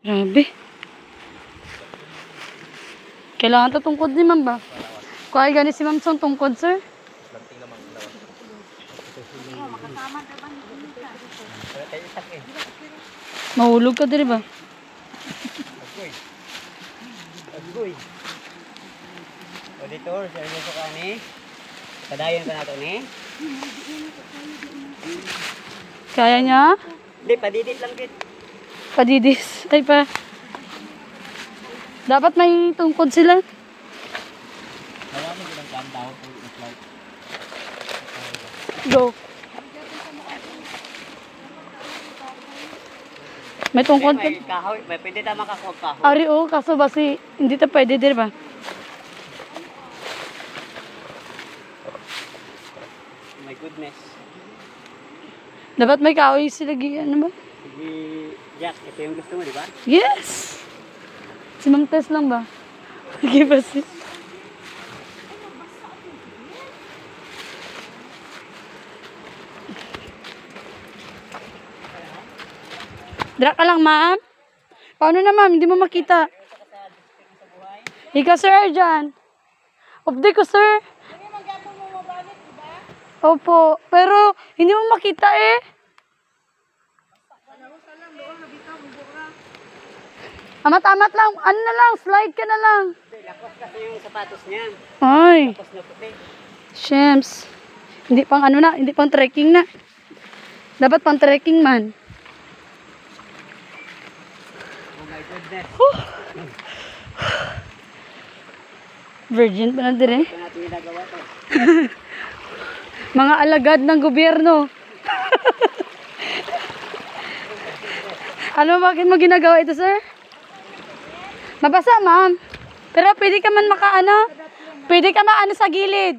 Grabe. Kailangan ito tungkod ni ma'am ba? Kaya gani si ma'am son tungkod, sir? Mahulog ka din ba? Agoy. Auditor, seryoso ka ni? Padayon ka na ito ni? Kaya niya? Hindi, padidit lang kit. Padidis. Ay pa. Dapat may tungkod sila. Go. May tungkod ka. May kahoy, may pwede na makakuha kahoy. Ari o, kaso basi hindi ta pwede dir ba? My goodness. Dapat may kahoy sila ano ba? Sige, Jack, ito yung gusto mo, di ba? Yes! Si Ma'am Tess lang ba? Sige ba si? Dra ka lang, ma'am. Paano na, ma'am? Hindi mo makita. Ikaw, sir, dyan. Update ko, sir. Opo. Pero, hindi mo makita eh. Amat-amat lang. Ano na lang, slide ka na lang. Lakos kasi yung sapatos niya. Ay, Lakos na puti. shems. Hindi pang ano na, hindi pang trekking na. Dapat pang trekking man. Oh my goodness. Virgin pa na din eh. Ito natin ginagawa to. Mga alagad ng gobyerno. Ano, bakit mo ginagawa ito, sir? Mabasa, ma'am. Pero pwede ka man makaano? Pwede ka maano sa gilid.